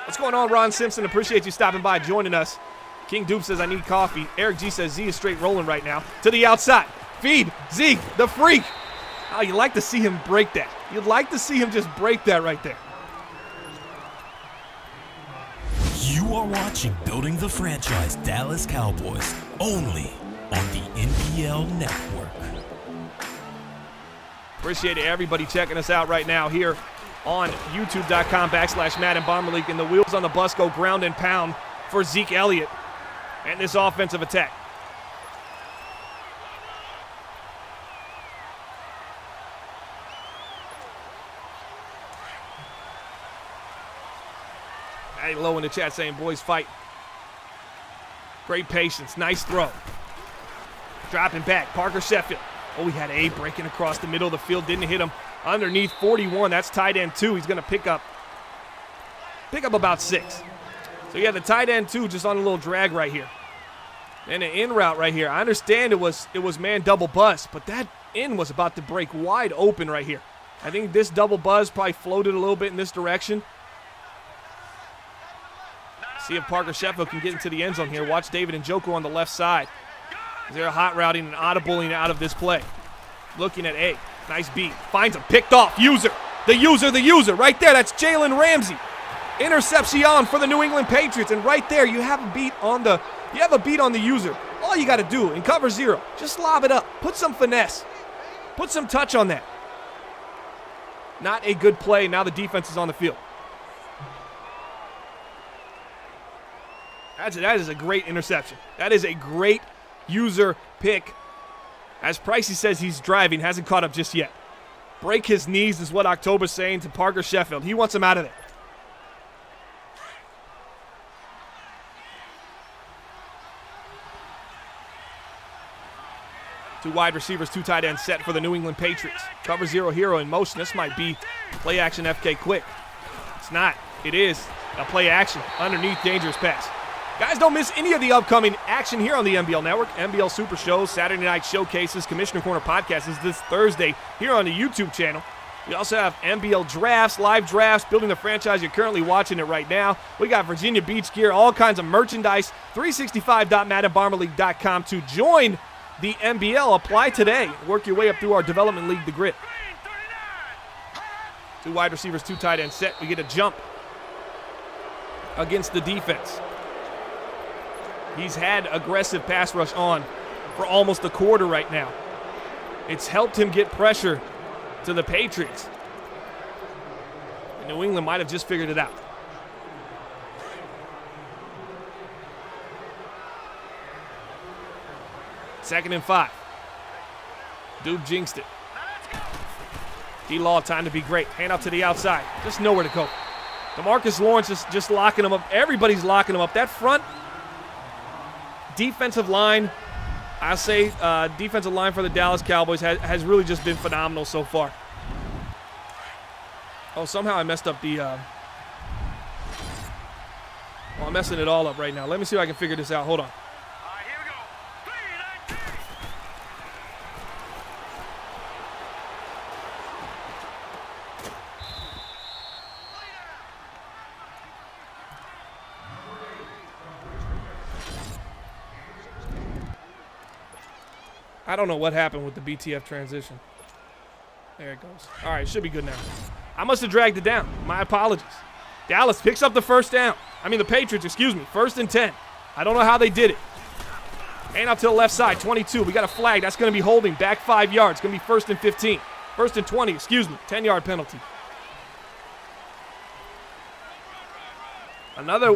What's going on, Ron Simpson? Appreciate you stopping by, joining us. King Dupe says, I need coffee. Eric G says, Z is straight rolling right now. To the outside. Feed. Zeke, the freak. Oh, you'd like to see him break that. You'd like to see him just break that right there. You are watching Building the Franchise Dallas Cowboys, only on the MBL Network. Appreciate everybody checking us out right now here on youtube.com/Madden Bomber League, and the wheels on the bus go ground and pound for Zeke Elliott and this offensive attack. Hey, low in the chat saying, boys fight. Great patience, nice throw. Dropping back, Parker Sheffield. Oh, he had A breaking across the middle of the field, didn't hit him. Underneath 41, that's tight end 2. He's going to pick up about 6. So yeah, the tight end 2 just on a little drag right here. And an in route right here. I understand it was man double buzz, but that in was about to break wide open right here. I think this double buzz probably floated a little bit in this direction. See if Parker Sheffield can get into the end zone here. Watch David Njoku on the left side. Is there a hot routing and audibling out of this play? Looking at A. Nice beat. Finds him. Picked off. User. The user. Right there. That's Jalen Ramsey. Interception for the New England Patriots. And right there, you have a beat on the user. All you got to do in cover 0, just lob it up. Put some finesse. Put some touch on that. Not a good play. Now the defense is on the field. That is a great interception. That is a great user pick. As Pricey says, he's driving, hasn't caught up just yet. Break his knees is what October's saying to Parker Sheffield. He wants him out of there. Two wide receivers, two tight ends set for the New England Patriots. Cover 0 hero in motion. This might be play action FK quick. It's not. It is a play action underneath dangerous pass. Guys, don't miss any of the upcoming action here on the MBL Network. MBL Super Shows, Saturday Night Showcases, Commissioner Corner Podcast is this Thursday here on the YouTube channel. We also have MBL Drafts, live drafts, building the franchise. You're currently watching it right now. We got Virginia Beach gear, all kinds of merchandise. 365.maddenbarmerleague.com to join the MBL. Apply today. Work your way up through our development league, The Grit. Two wide receivers, two tight ends set. We get a jump against the defense. He's had aggressive pass rush on for almost a quarter right now. It's helped him get pressure to the Patriots. And New England might have just figured it out. Second and 5. Dube jinxed it. D-Law, time to be great. Hand out to the outside. Just nowhere to go. DeMarcus Lawrence is just locking him up. Everybody's locking him up. That front defensive line, I say defensive line for the Dallas Cowboys has really just been phenomenal so far. Oh, somehow I messed up the well, I'm messing it all up right now. Let me see if I can figure this out. Hold on. Here we go. 3, 9, 2. I don't know what happened with the BTF transition. There it goes. All right, should be good now. I must have dragged it down. My apologies. Dallas picks up the first down. The Patriots, excuse me. 1st and 10. I don't know how they did it. And out to the left side, 22. We got a flag. That's going to be holding. Back 5 yards. Going to be 1st and 15. 1st and 20, excuse me. 10-yard penalty.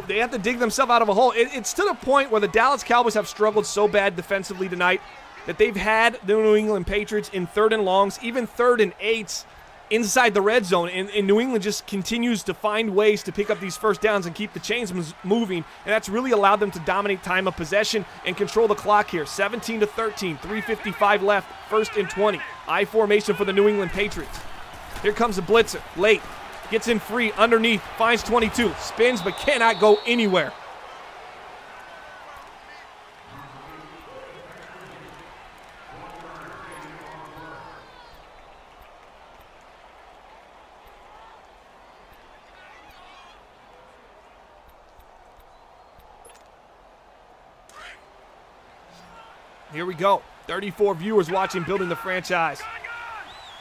They have to dig themselves out of a hole. It's to the point where the Dallas Cowboys have struggled so bad defensively tonight that they've had the New England Patriots in 3rd and longs, even 3rd and 8s inside the red zone. And New England just continues to find ways to pick up these first downs and keep the chains moving. And that's really allowed them to dominate time of possession and control the clock here. 17-13, 3:55 left, 1st and 20. I formation for the New England Patriots. Here comes the blitzer, late. Gets in free, underneath, finds 22. Spins, but cannot go anywhere. Here we go. 34 viewers watching Building the Franchise.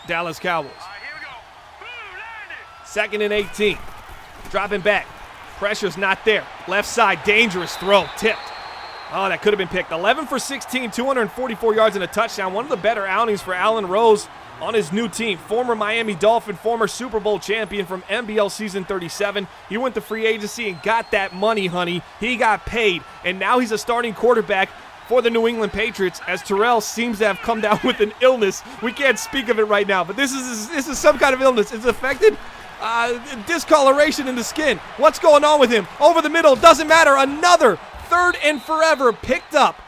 Dallas Cowboys. Here we go. Boom, landed. 2nd and 18. Dropping back. Pressure's not there. Left side, dangerous throw. Tipped. Oh, that could have been picked. 11 for 16, 244 yards and a touchdown. One of the better outings for Allen Rose on his new team. Former Miami Dolphin, former Super Bowl champion from MBL Season 37. He went to free agency and got that money, honey. He got paid, and now he's a starting quarterback for the New England Patriots, as Terrell seems to have come down with an illness. We can't speak of it right now, but this is some kind of illness. It's affected discoloration in the skin. What's going on with him? Over the middle, doesn't matter. Another 3rd and forever picked up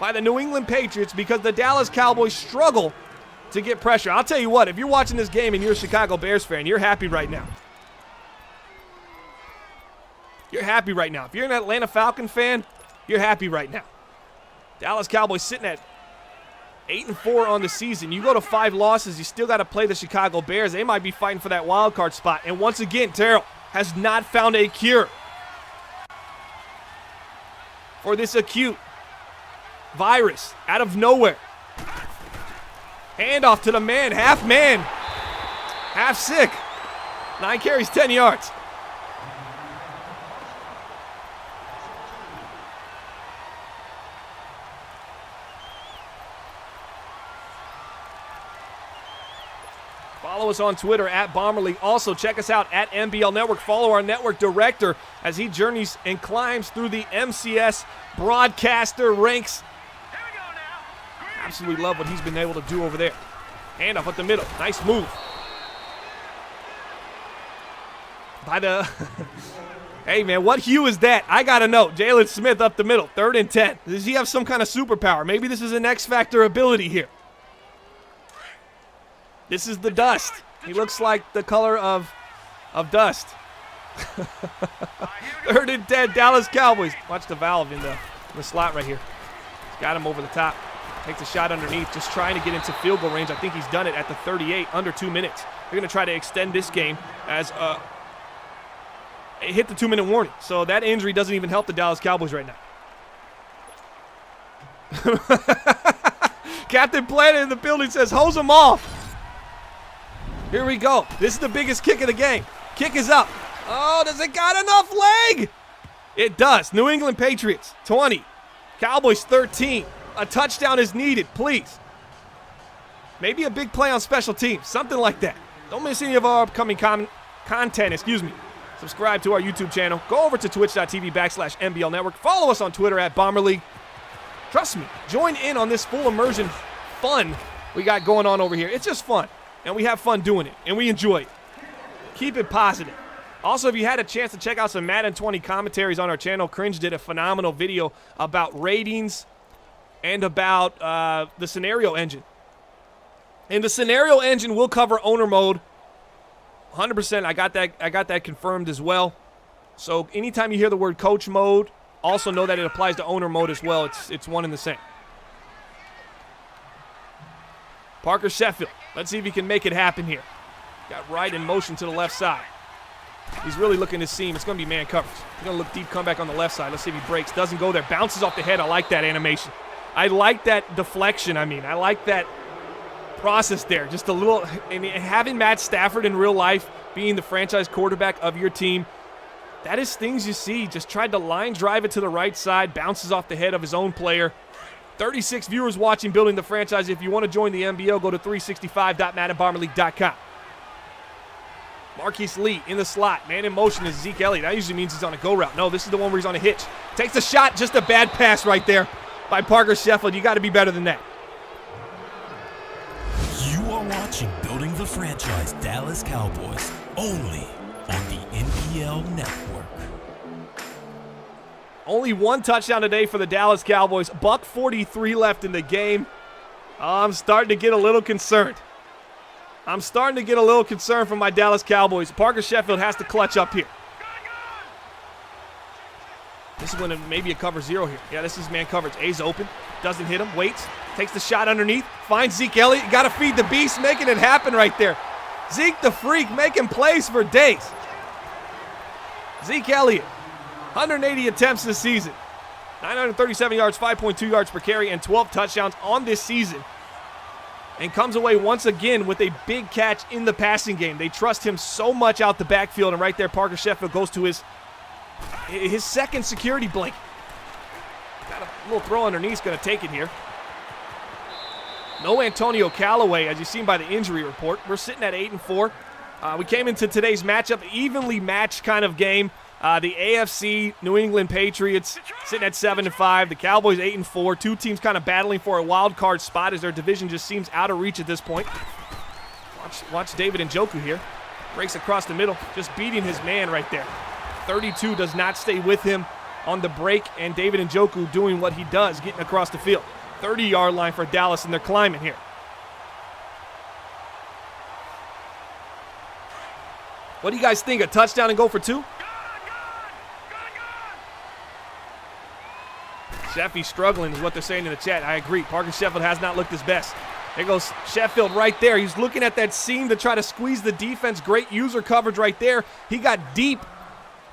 by the New England Patriots because the Dallas Cowboys struggle to get pressure. I'll tell you what, if you're watching this game and you're a Chicago Bears fan, you're happy right now. You're happy right now. If you're an Atlanta Falcon fan, you're happy right now. Dallas Cowboys sitting at 8-4 on the season. You go to 5 losses, you still got to play the Chicago Bears. They might be fighting for that wild card spot. And once again, Terrell has not found a cure for this acute Virus out of nowhere. Handoff to the man, half sick. 9 carries, 10 yards. Follow us on Twitter at Bomberly. Also, check us out at MBL Network. Follow our network director as he journeys and climbs through the MCS broadcaster ranks. Here we go now. Absolutely love what he's been able to do over there. Handoff up the middle. Nice move. By the... Hey, man, what hue is that? I got to know. Jalen Smith up the middle. 3rd and 10. Does he have some kind of superpower? Maybe this is an X-Factor ability here. This is the dust. He looks like the color of dust. 3rd and 10, Dallas Cowboys. Watch the valve in the slot right here. He's got him over the top. Takes a shot underneath, just trying to get into field goal range. I think he's done it at the 38, under 2 minutes. They're going to try to extend this game as it hit the 2-minute warning. So that injury doesn't even help the Dallas Cowboys right now. Captain Planet in the building says, hose them off. Here we go. This is the biggest kick of the game. Kick is up. Oh, does it got enough leg? It does. New England Patriots, 20. Cowboys, 13. A touchdown is needed, please. Maybe a big play on special teams, something like that. Don't miss any of our upcoming content, Subscribe to our YouTube channel. Go over to twitch.tv/MBL Network. Follow us on Twitter at Bomberly. Trust me, join in on this full immersion fun we got going on over here. It's just fun, and we have fun doing it, and we enjoy it. Keep it positive. Also, if you had a chance to check out some Madden 20 commentaries on our channel, Cringe did a phenomenal video about ratings and about the scenario engine. And the scenario engine will cover owner mode. 100%. I got that confirmed as well. So anytime you hear the word coach mode, also know that it applies to owner mode as well. It's one and the same. Parker Sheffield. Let's see if he can make it happen here. Got right in motion to the left side. He's really looking to seam. It's going to be man coverage. He's going to look deep, come back on the left side. Let's see if he breaks. Doesn't go there. Bounces off the head. I like that animation. I like that deflection. I like that process there. Just a little, and having Matt Stafford in real life being the franchise quarterback of your team, that is things you see. Just tried to line drive it to the right side, bounces off the head of his own player. 36 viewers watching Building the Franchise. If you want to join the MBO, go to 365.maddenbomberleague.com. Marquise Lee in the slot. Man in motion is Zeke Elliott. That usually means he's on a go route. No, this is the one where he's on a hitch. Takes a shot, just a bad pass right there by Parker Sheffield. You got to be better than that. You are watching Building the Franchise Dallas Cowboys, only on the MBL Network. Only one touchdown today for the Dallas Cowboys. $1:43 left in the game. I'm starting to get a little concerned. From my Dallas Cowboys. Parker Sheffield has to clutch up here. This is when maybe a cover zero here. Yeah, this is man coverage. A's open. Doesn't hit him. Waits. Takes the shot underneath. Finds Zeke Elliott. Got to feed the beast. Making it happen right there. Zeke the Freak making plays for days. Zeke Elliott. 180 attempts this season. 937 yards, 5.2 yards per carry, and 12 touchdowns on this season. And comes away once again with a big catch in the passing game. They trust him so much out the backfield, and right there Parker Sheffield goes to his second security blanket. Got a little throw underneath, is going to take it here. No Antonio Callaway, as you've seen by the injury report. We're sitting at 8-4. We came into today's matchup, evenly matched kind of game. The AFC New England Patriots sitting at 7-5. The Cowboys 8-4. Two teams kind of battling for a wild card spot as their division just seems out of reach at this point. Watch David Njoku here. Breaks across the middle, just beating his man right there. 32 does not stay with him on the break, and David Njoku doing what he does, getting across the field. 30-yard line for Dallas, and they're climbing here. What do you guys think? A touchdown and go for two? Sheffie's struggling is what they're saying in the chat. I agree. Parker Sheffield has not looked his best. There goes Sheffield right there. He's looking at that seam to try to squeeze the defense. Great user coverage right there. He got deep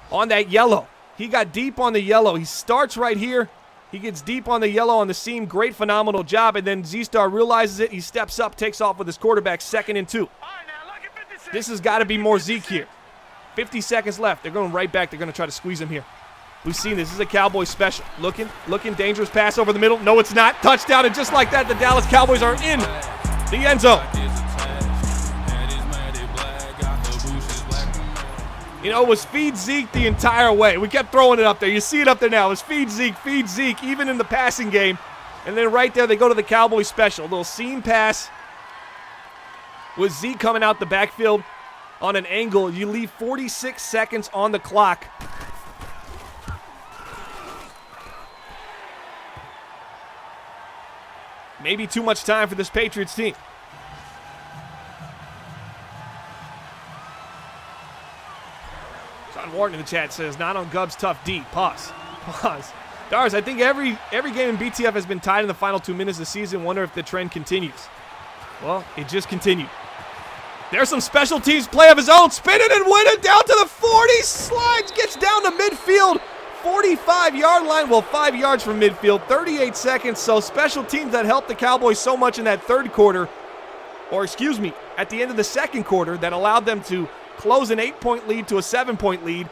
on that yellow. He starts right here. He gets deep on the yellow on the seam. Great, phenomenal job. And then Z-Star realizes it. He steps up, takes off with his quarterback, 2nd and 2. All right, now, look at 56. This has got to be more Zeke here. 50 seconds left. They're going right back. They're going to try to squeeze him here. We've seen this. This is a Cowboys special. Looking, dangerous pass over the middle. No, it's not. Touchdown, and just like that, the Dallas Cowboys are in the end zone. You know, it was feed Zeke the entire way. We kept throwing it up there. You see it up there now. It was feed Zeke, even in the passing game. And then right there, they go to the Cowboys special. A little seam pass with Zeke coming out the backfield on an angle. You leave 46 seconds on the clock. Maybe too much time for this Patriots team. John Wharton in the chat says, not on Gub's tough D. Pause. Dars, I think every game in BTF has been tied in the final 2 minutes of the season. Wonder if the trend continues. Well, it just continued. There's some special teams play of his own. Spin it and win it down to the 40. Slides, gets down to midfield. 45-yard line, well, 5 yards from midfield, 38 seconds. So special teams that helped the Cowboys so much in that third quarter, or excuse me, at the end of the second quarter, that allowed them to close an 8-point lead to a 7-point lead,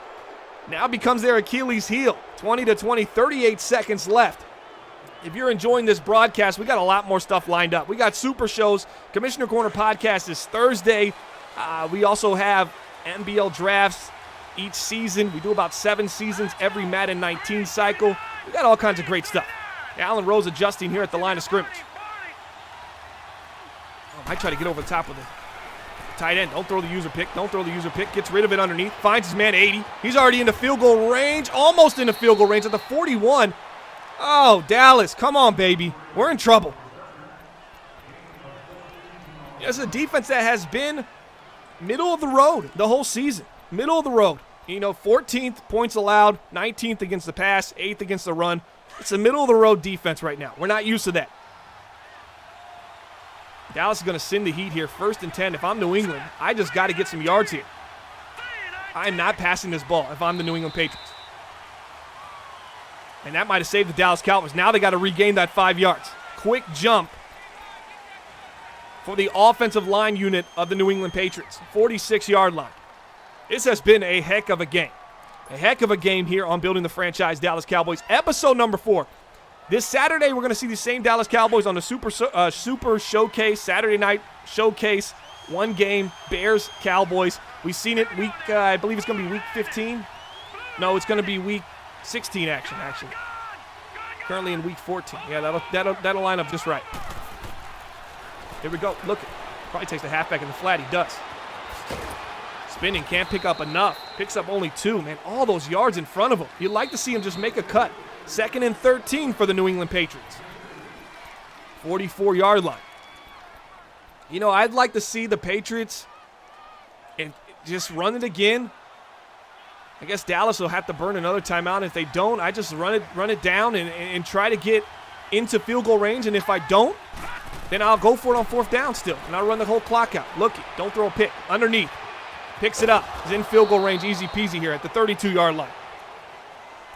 now becomes their Achilles heel. 20-20, 38 seconds left. If you're enjoying this broadcast, we got a lot more stuff lined up. We got super shows. Commissioner Corner podcast is Thursday. We also have MBL drafts each season. We do about 7 seasons every Madden 19 cycle. We got all kinds of great stuff. Allen Rose adjusting here at the line of scrimmage. I try to get over the top with it. Tight end, don't throw the user pick. Don't throw the user pick. Gets rid of it underneath. Finds his man 80. He's already into field goal range. Almost into field goal range at the 41. Oh, Dallas, come on, baby. We're in trouble. It's a defense that has been middle of the road the whole season. Middle of the road. You know, 14th points allowed, 19th against the pass, 8th against the run. It's a middle of the road defense right now. We're not used to that. Dallas is going to send the heat here. 1st and 10. If I'm New England, I just got to get some yards here. I'm not passing this ball if I'm the New England Patriots. And that might have saved the Dallas Cowboys. Now they got to regain that 5 yards. Quick jump for the offensive line unit of the New England Patriots. 46-yard line. This has been a heck of a game. A heck of a game here on Building the Franchise Dallas Cowboys. Episode number 4. This Saturday, we're going to see the same Dallas Cowboys on the Super Showcase, Saturday night showcase. 1 game, Bears, Cowboys. We've seen it I believe it's going to be week 15. No, it's going to be week 16 action. Currently in week 14. Yeah, that'll line up just right. Here we go. Look, probably takes the halfback in the flat. He does. Spinning, can't pick up enough. Picks up only 2, man. All those yards in front of him. You'd like to see him just make a cut. 2nd and 13 for the New England Patriots. 44-yard line. You know, I'd like to see the Patriots and just run it again. I guess Dallas will have to burn another timeout. If they don't, I just run it down and try to get into field goal range. And if I don't, then I'll go for it on 4th down still. And I'll run the whole clock out. Looky, don't throw a pick. Underneath. Picks it up. He's in field goal range, easy peasy here at the 32-yard line.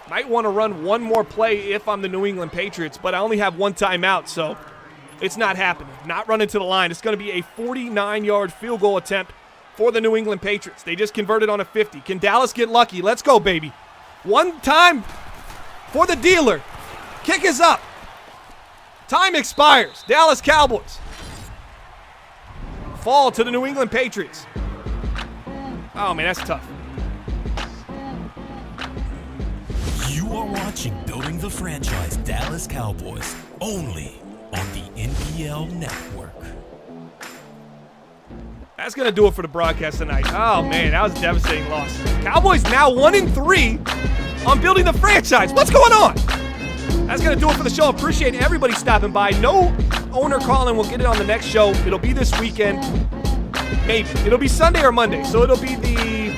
Might want to run one more play if I'm the New England Patriots, but I only have 1 timeout, so it's not happening. Not running to the line. It's going to be a 49-yard field goal attempt for the New England Patriots. They just converted on a 50. Can Dallas get lucky? Let's go, baby. 1 time for the dealer. Kick is up. Time expires. Dallas Cowboys fall to the New England Patriots. Oh, man, that's tough. You are watching Building the Franchise Dallas Cowboys, only on the MBL Network. That's going to do it for the broadcast tonight. Oh, man, that was a devastating loss. Cowboys now 1-3 on Building the Franchise. What's going on? That's going to do it for the show. Appreciate everybody stopping by. No owner calling. We'll get it on the next show. It'll be this weekend. Maybe. It'll be Sunday or Monday. So it'll be the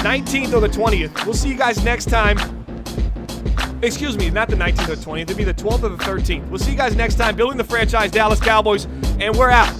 19th or the 20th. We'll see you guys next time. Excuse me, not the 19th or 20th. It'll be the 12th or the 13th. We'll see you guys next time. Building the Franchise Dallas Cowboys. And we're out.